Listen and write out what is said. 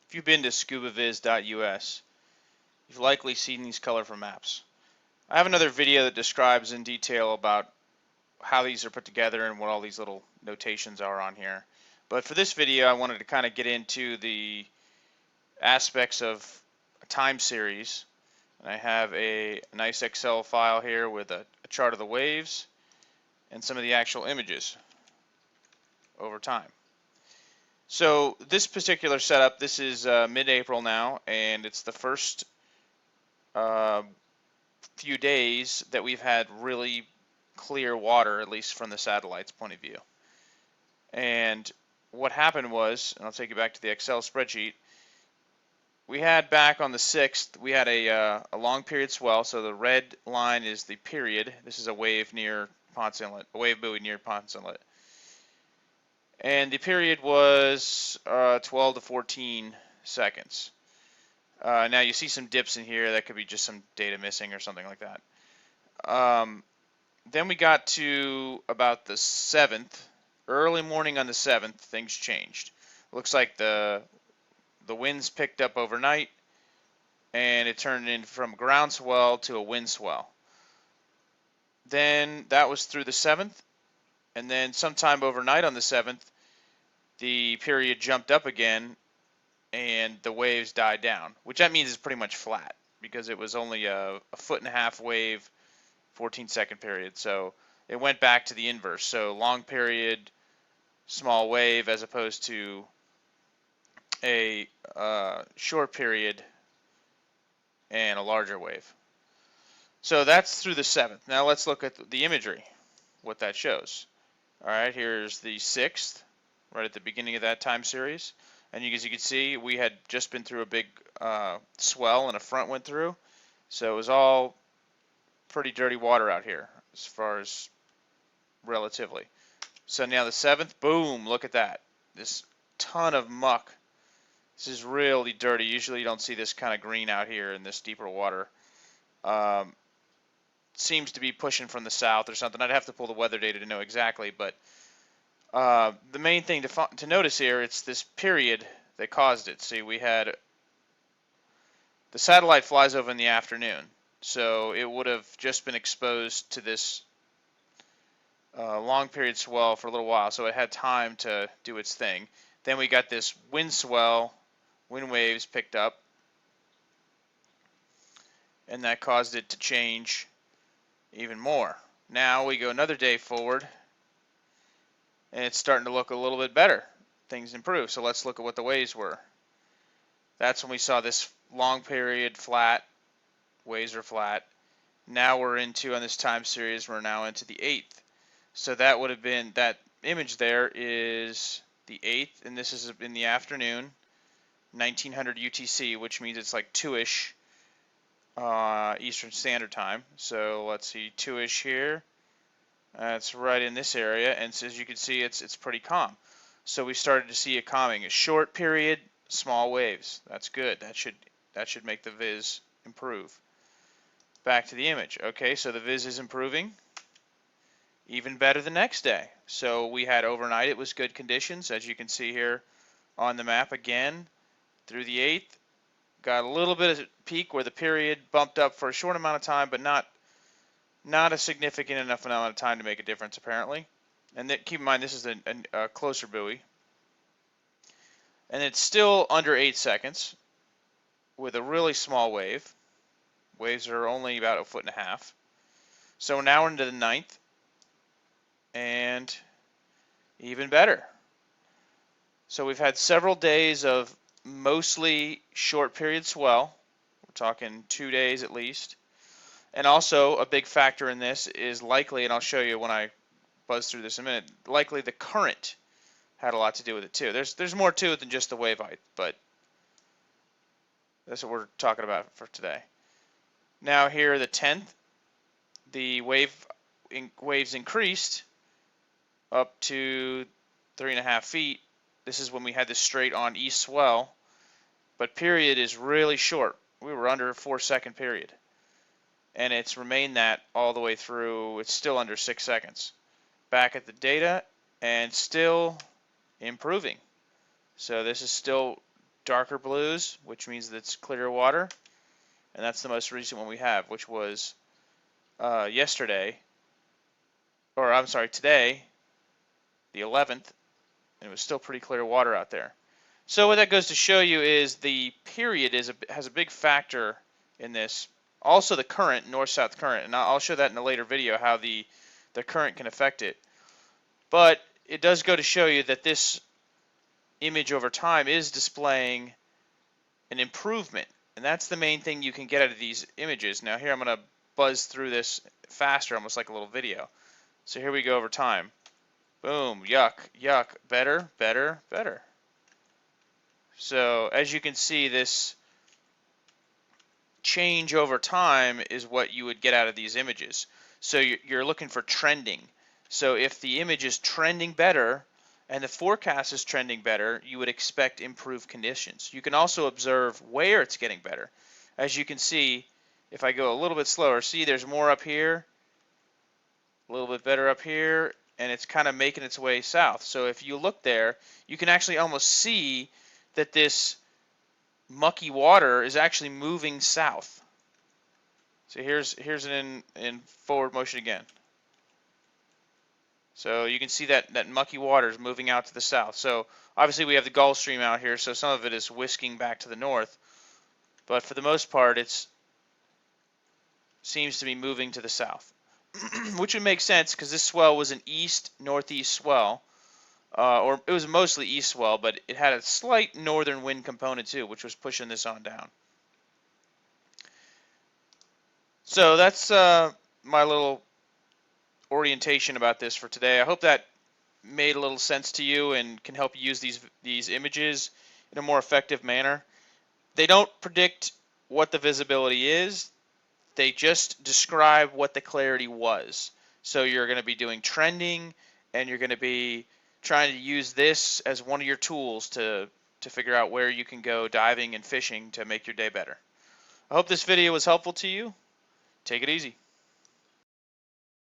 If you've been to scubaviz.us, you've likely seen these colorful maps. I have another video that describes in detail about how these are put together and what all these little notations are on here. But for this video, I wanted to kind of get into the aspects of a time series. And I have a nice Excel file here with a chart of the waves and some of the actual images over time. So this particular setup, this is mid-April now, and it's the first few days that we've had really clear water, at least from the satellite's point of view. And what happened was, and I'll take you back to the Excel spreadsheet, we had back on the 6th, we had a long period swell. So the red line is the period. This is a wave near Ponce Inlet, a wave buoy near Ponce Inlet. And the period was 12 to 14 seconds. Now you see some dips in here. That could be just some data missing or something like that. Then we got to about the 7th. Early morning on the 7th, things changed. Looks like the winds picked up overnight, and it turned in from ground swell to a wind swell. Then that was through the 7th, and then sometime overnight on the 7th, the period jumped up again, and the waves died down, which that means is pretty much flat because it was only a 1.5 foot wave, 14-second period. So it went back to the inverse. So long period, small wave, as opposed to a short period and a larger wave. So that's through the 7th. Now let's look at the imagery, what that shows. All right, here's the 6th, right at the beginning of that time series. And as you can see, we had just been through a big swell and a front went through. So it was all pretty dirty water out here as far as relatively. So now the 7th, boom, look at that. This ton of muck. This is really dirty. Usually you don't see this kind of green out here in this deeper water. Seems to be pushing from the south or something. I'd have to pull the weather data to know exactly, but the main thing to notice here, it's this period that caused it. See, we had the satellite flies over in the afternoon, so it would have just been exposed to this long period swell for a little while, so it had time to do its thing. Then we got this wind swell, wind waves picked up, and that caused it to change even more. Now we go another day forward, and it's starting to look a little bit better. Things improve. So let's look at what the waves were. That's when we saw this long period flat. Waves are flat. Now we're into, on this time series, we're now into the 8th. So that would have been, that image there is the 8th, and this is in the afternoon, 1900 UTC, which means it's like 2-ish Eastern Standard Time. So let's see, 2-ish here. It's right in this area, and so as you can see, it's pretty calm. So we started to see a calming. A short period, small waves. That's good. That should make the viz improve. Back to the image. Okay, so the viz is improving. Even better the next day. So we had overnight, it was good conditions, as you can see here on the map again, through the 8th. Got a little bit of peak where the period bumped up for a short amount of time, but not a significant enough amount of time to make a difference, apparently. And keep in mind, this is a closer buoy. And it's still under 8 seconds with a really small wave. Waves are only about 1.5 feet. So now we're into the 9th. And even better. So we've had several days of mostly short period swell. We're talking 2 days at least. And also a big factor in this is likely, and I'll show you when I buzz through this in a minute, likely the current had a lot to do with it too. There's more to it than just the wave height, but that's what we're talking about for today. Now here, the 10th, the waves increased up to 3.5 feet. This is when we had this straight on east swell, but period is really short. We were under a 4-second period, and it's remained that all the way through. It's still under 6 seconds. Back at the data, and still improving. So this is still darker blues, which means that it's clear water, and that's the most recent one we have, which was yesterday, or I'm sorry, today, the 11th, and it was still pretty clear water out there. So what that goes to show you is the period has a big factor in this. Also the current, north-south current, and I'll show that in a later video how the current can affect it. But it does go to show you that this image over time is displaying an improvement, and that's the main thing you can get out of these images. Now here I'm going to buzz through this faster, almost like a little video. So here we go over time. Boom, yuck, yuck, better, better, better. So as you can see, this change over time is what you would get out of these images. So you're looking for trending. So if the image is trending better and the forecast is trending better, you would expect improved conditions. You can also observe where it's getting better. As you can see, if I go a little bit slower, see there's more up here, a little bit better up here, and it's kind of making its way south. So if you look there, you can actually almost see that this mucky water is actually moving south. So here's it in forward motion again. So you can see that mucky water is moving out to the south. So obviously we have the Gulf Stream out here, so some of it is whisking back to the north. But for the most part, it seems to be moving to the south, which would make sense because this swell was an east-northeast swell. Or it was mostly east swell, but it had a slight northern wind component too, which was pushing this on down. So that's my little orientation about this for today. I hope that made a little sense to you and can help you use these images in a more effective manner. They don't predict what the visibility is. They just describe what the clarity was. So you're going to be doing trending, and you're going to be trying to use this as one of your tools to figure out where you can go diving and fishing to make your day better. I hope this video was helpful to you. Take it easy.